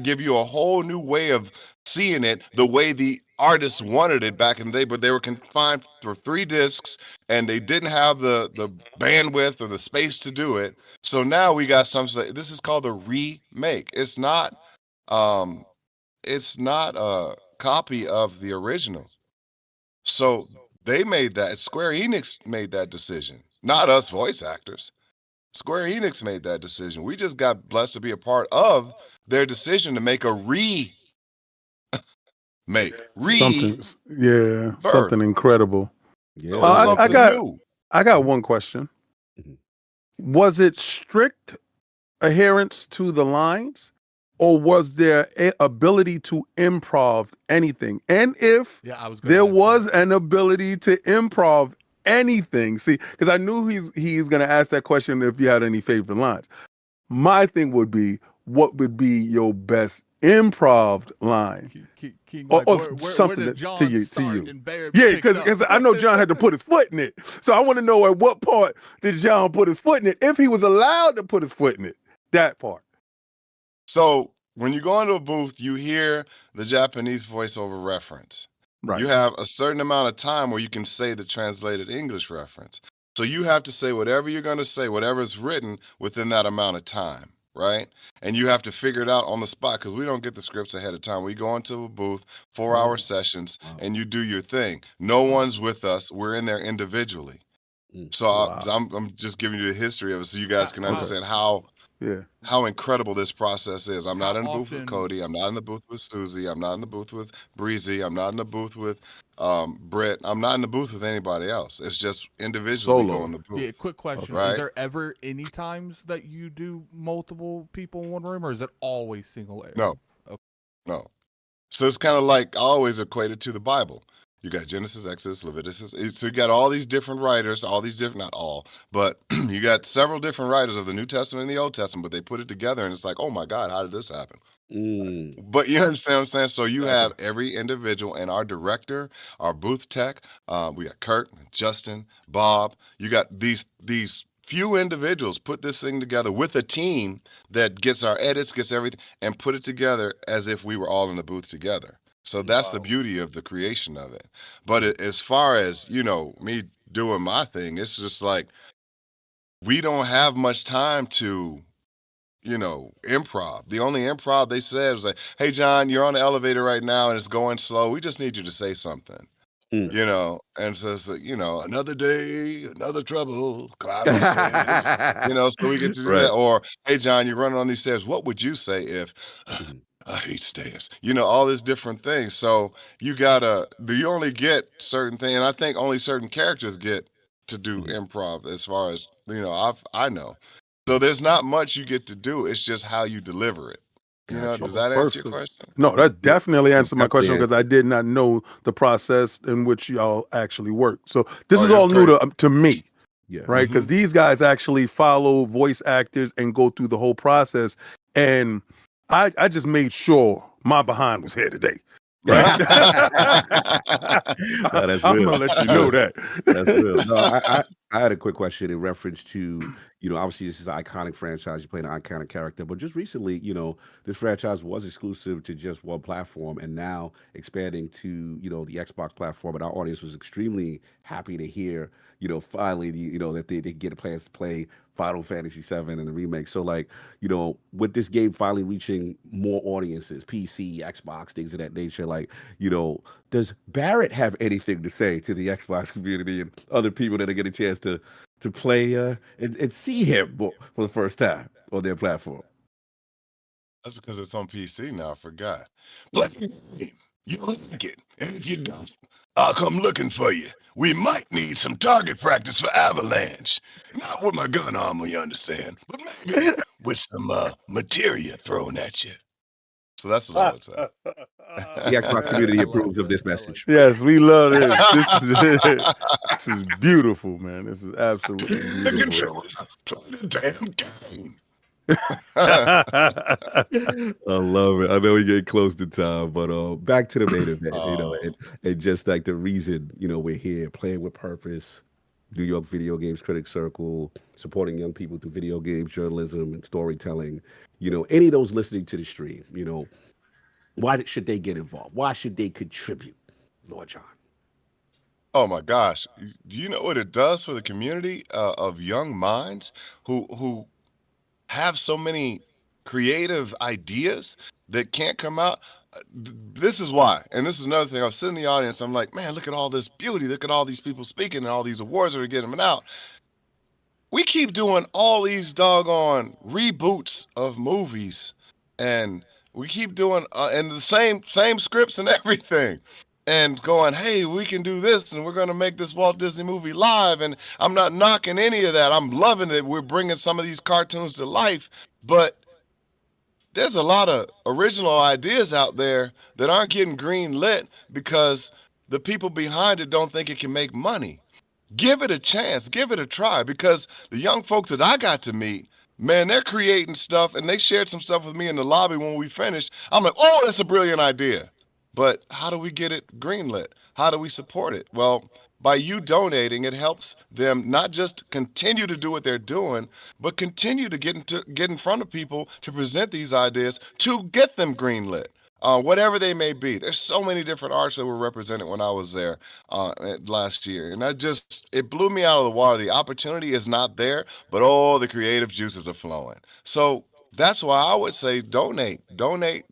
give you a whole new way of seeing it the way the artists wanted it back in the day. But they were confined for 3 discs and they didn't have the bandwidth or the space to do it. So now we got something. This is called a remake. It's not a copy of the original. So they made that. Square Enix made that decision, not us voice actors. Square Enix made that decision. We just got blessed to be a part of their decision to make a something incredible. Yeah, I got one question. Was it strict adherence to the lines? Or was there a ability to improv anything? And if there was an ability to improv anything, see, because I knew he's going to ask that question if you had any favorite lines. My thing would be, what would be your best improv line? Or something to you. Yeah, because I know John had to put his foot in it. So I want to know at what part did John put his foot in it, if he was allowed to put his foot in it, that part. So when you go into a booth, you hear the Japanese voiceover reference. Right. You have a certain amount of time where you can say the translated English reference. So you have to say whatever you're going to say, whatever's written within that amount of time, right? And you have to figure it out on the spot because we don't get the scripts ahead of time. We go into a booth, 4-hour sessions, and you do your thing. No one's with us. We're in there individually. So I'm just giving you the history of it so you guys can understand how incredible this process is. I'm not in the booth with Cody. I'm not in the booth with Susie. I'm not in the booth with Breezy. I'm not in the booth with Britt. I'm not in the booth with anybody else. It's just individually going to the booth. Yeah, quick question. Right? Is there ever any times that you do multiple people in one room, or is it always single air? No. Okay. No. So it's kind of like I always equate it to the Bible. You got Genesis, Exodus, Leviticus. So you got all these different writers, not all, but you got several different writers of the New Testament and the Old Testament, but they put it together and it's like, oh my God, how did this happen? But you understand what I'm saying? So you have every individual and our director, our booth tech, we got Kurt, Justin, Bob. You got these few individuals put this thing together with a team that gets our edits, gets everything, and put it together as if we were all in the booth together. So that's the beauty of the creation of it. But as far as, me doing my thing, it's just like we don't have much time to, improv. The only improv they said was like, hey, John, you're on the elevator right now and it's going slow. We just need you to say something. And so it's like, another day, another trouble, climbing stairs, so we get to do that. Or, hey, John, you're running on these stairs. What would you say if I hate stairs, all these different things. So you only get certain things. And I think only certain characters get to do improv as far as, I know. So there's not much you get to do. It's just how you deliver it. Does that answer your question? No, that definitely answered my question because I did not know the process in which y'all actually work. So this is all new to me. Yeah. Right. Because these guys actually follow voice actors and go through the whole process. And I just made sure my behind was here today. Right? I'm gonna let you know that. That's real. No, I had a quick question in reference to, obviously this is an iconic franchise. You play an iconic character, but just recently, this franchise was exclusive to just one platform and now expanding to, the Xbox platform. And our audience was extremely happy to hear, finally, that they get a chance to play Final Fantasy VII and the remake. So, like, with this game finally reaching more audiences, PC, Xbox, things of that nature, like, does Barret have anything to say to the Xbox community and other people that are getting a chance to play and see him for the first time on their platform? That's because it's on PC now. I forgot. Play the game. You like it. And if you don't, I'll come looking for you. We might need some target practice for Avalanche. Not with my gun armor, you understand, but maybe with some materia thrown at you. So that's what I would say. The Xbox community approves of this message. Yes, we love this. This is beautiful, man. This is absolutely The beautiful. controllers play the damn game. I love it. I know we get close to time, but back to the main event, and just like the reason, we're here, playing with purpose, New York Video Games Critics Circle, supporting young people through video games, journalism, and storytelling. Any of those listening to the stream, why should they get involved? Why should they contribute, Lord John? Oh my gosh. Do you know what it does for the community of young minds who have so many creative ideas that can't come out? This is why. And this is another thing. I was sitting in the audience. I'm like, man, look at all this beauty. Look at all these people speaking and all these awards that are getting out. We keep doing all these doggone reboots of movies, and we keep doing and the same scripts and everything, and going, hey, we can do this, and we're going to make this Walt Disney movie live. And I'm not knocking any of that. I'm loving it. We're bringing some of these cartoons to life, but there's a lot of original ideas out there that aren't getting green lit because the people behind it don't think it can make money. Give it a chance, give it a try, because the young folks that I got to meet, man, they're creating stuff, and they shared some stuff with me in the lobby when we finished. I'm like, oh, that's a brilliant idea. But how do we get it greenlit? How do we support it? Well, by you donating, it helps them not just continue to do what they're doing, but continue to get in front of people to present these ideas to get them greenlit. Whatever they may be. There's so many different arts that were represented when I was there last year. And it blew me out of the water. The opportunity is not there, but all the creative juices are flowing. So that's why I would say donate. Whether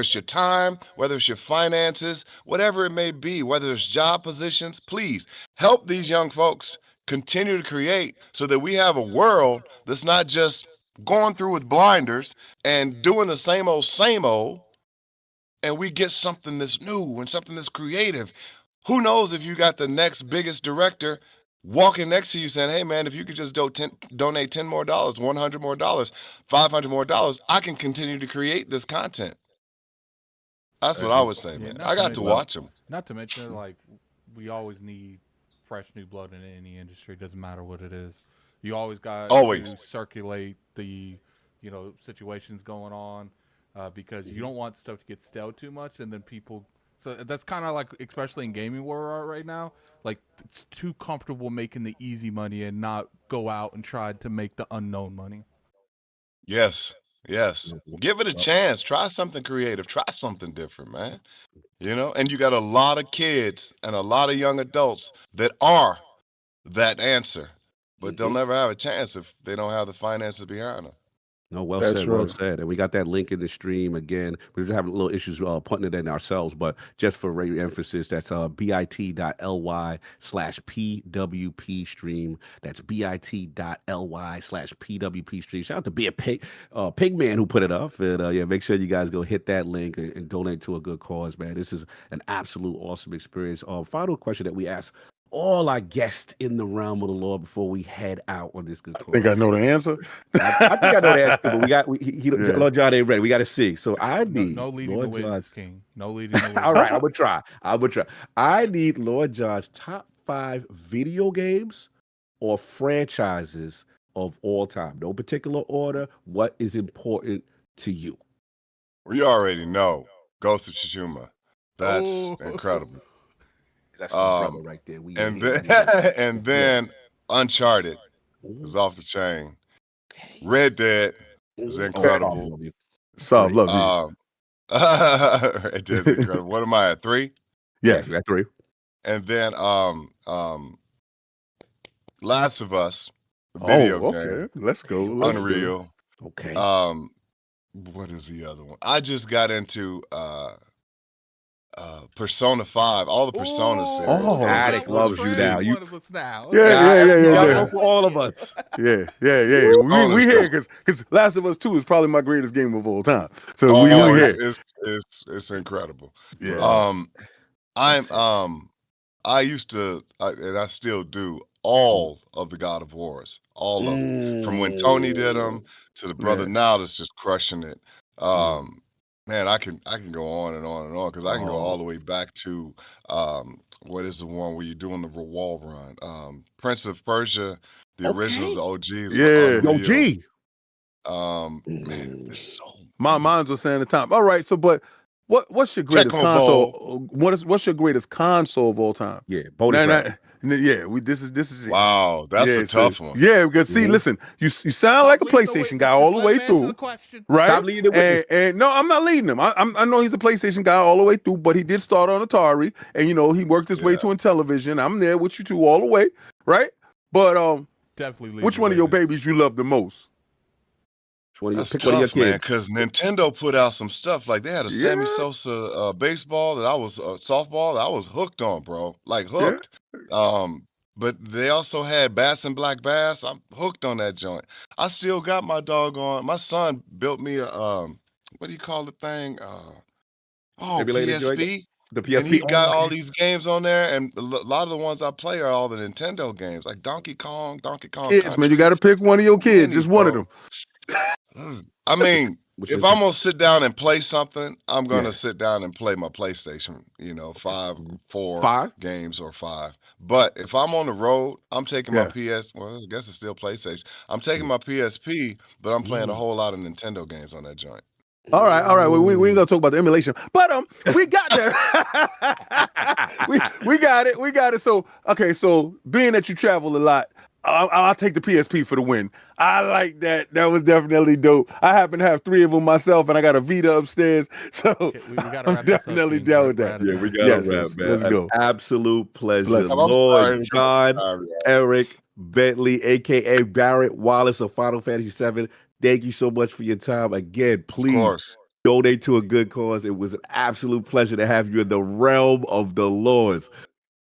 it's your time, whether it's your finances, whatever it may be, whether it's job positions, please help these young folks continue to create so that we have a world that's not just going through with blinders and doing the same old, and we get something that's new and something that's creative. Who knows if you got the next biggest director walking next to you saying, hey man, if you could just donate $10 more, $100 more, $500 more, I can continue to create this content. That's what I would say, man. I got to watch them. Not to mention, like, we always need fresh new blood in any industry. Doesn't matter what it is. You always got to circulate the, situations going on because you don't want stuff to get stale too much, and then people. So that's kind of like, especially in gaming where we're at right now, like it's too comfortable making the easy money and not go out and try to make the unknown money. Yes. Give it a chance. Try something creative. Try something different, man. And you got a lot of kids and a lot of young adults that are that answer. But they'll never have a chance if they don't have the finances behind them. No, well said. And we got that link in the stream again. We're just having little issues putting it in ourselves, but just for emphasis, that's bit.ly/PWP stream. That's bit.ly/PWP stream. Shout out to Be a Pig Man who put it up. And make sure you guys go hit that link and donate to a good cause, man. This is an absolute awesome experience. Final question that we ask all our guests in the realm of the Lord before we head out on this good cause. I think I know the answer. I think I know the answer, but Lord John ain't ready. We got to see. So I need no leading Lord the witness, King. No leading the witness. All right, I'm gonna try. I need Lord John's top 5 video games or franchises of all time. No particular order. What is important to you? We already know Ghost of Tsushima. That's incredible. That's my brother right there. And then and then Uncharted was off the chain. Okay. Red Dead was incredible. Love you. Red Dead's incredible. What am I at 3? Yeah, you got 3. And then Last of Us, the video game. Let's go. Unreal. Okay. What is the other one? I just got into Persona 5, all the Persona series. Oh, Attic loves you now. You one of us now. Yeah. For all of us. Yeah. We here because Last of Us 2 is probably my greatest game of all time. So we here. It's incredible. Yeah. I used to, and I still do, all of the God of Wars, all of them, from when Tony did them to the brother now that's just crushing it. Man, I can go on and on and on because I can go all the way back to what is the one where you're doing the wall run? Prince of Persia, the originals, the OGs. Yeah, OG. Man, there's so Mine's was saying the time. All right, so but what's your greatest console? What's your greatest console of all time? Yeah, this is it. Wow, that's a tough one. Yeah, because listen, you sound like a PlayStation guy all the way through, right? Stop leading the and no, I'm not leading him. I know he's a PlayStation guy all the way through, but he did start on Atari, and he worked his way to Intellivision. I'm there with you two all the way, right? But definitely. Which one of your babies you love the most? That's tough, one of your kids, because Nintendo put out some stuff like they had a Sammy Sosa baseball that I was softball that I was hooked on, bro, like hooked. But they also had Bass and Black Bass. I'm hooked on that joint. I still got my doggone. My son built me a what do you call the thing? PSP. The PSP. And he got all these games on there, and a lot of the ones I play are all the Nintendo games, like Donkey Kong. Kids, Country. Man, you got to pick one of your kids, just one of them. I mean, if I'm gonna sit down and play something, I'm gonna sit down and play my PlayStation. 4 games or 5. But if I'm on the road, I'm taking my PS. Well, I guess it's still PlayStation. I'm taking my PSP, but I'm playing a whole lot of Nintendo games on that joint. All right. Well, we ain't gonna talk about the emulation, but we got there. we got it. So being that you travel a lot, I'll take the PSP for the win. I like that. That was definitely dope. I happen to have 3 of them myself, and I got a Vita upstairs, so I'm definitely down with that. Yeah, we got to wrap, man. Let's go. Absolute pleasure. Lord John, Eric, Bentley, a.k.a. Barret Wallace of Final Fantasy 7. Thank you so much for your time. Again, please donate to a good cause. It was an absolute pleasure to have you in the realm of the Lords.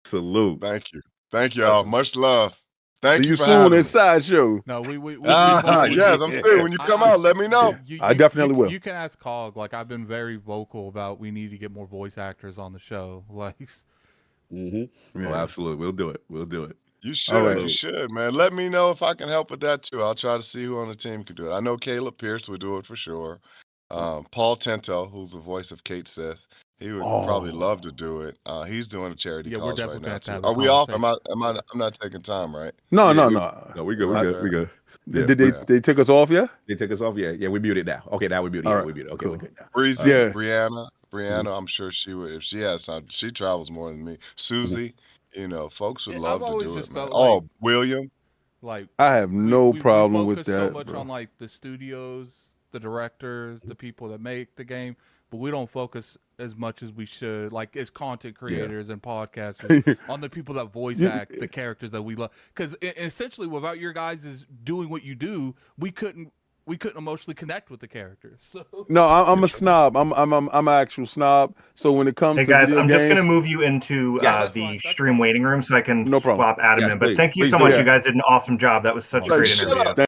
Salute. Thank you all. Much love. Thank you for soon having me. Inside show. No, we yes, I'm still. When you come out, let me know. I definitely will. You can ask Cog. Like, I've been very vocal about we need to get more voice actors on the show. Like, Oh, absolutely. We'll do it. You should. You should, man. Let me know if I can help with that too. I'll try to see who on the team can do it. I know Caleb Pierce would do it for sure. Paul Tento, who's the voice of Kate Sith, he would probably love to do it. He's doing a charity cause right now too. Are we off? I'm not taking time, right? No. No, we good. Yeah, Did they take us off yet? They took us off yet. Yeah, we muted now. Okay, now we muted. We muted. Okay, cool. we're good now. Breezy, Brianna, I'm sure she would if she has time. She travels more than me. Susie, folks would love to do it. Man. William. Like, I have no problem with that. So much on like the studios, the directors, the people that make the game, but we don't focus as much as we should, like as content creators and podcasters, on the people that voice act the characters that we love. Because essentially, without your guys doing what you do, we couldn't emotionally connect with the characters. So. No, I'm a snob. I'm an actual snob. So when it comes to guys, video I'm games, just gonna move you into the stream waiting room so I can swap Adam in. But please, thank you so much. You guys did an awesome job. That was such a great interview.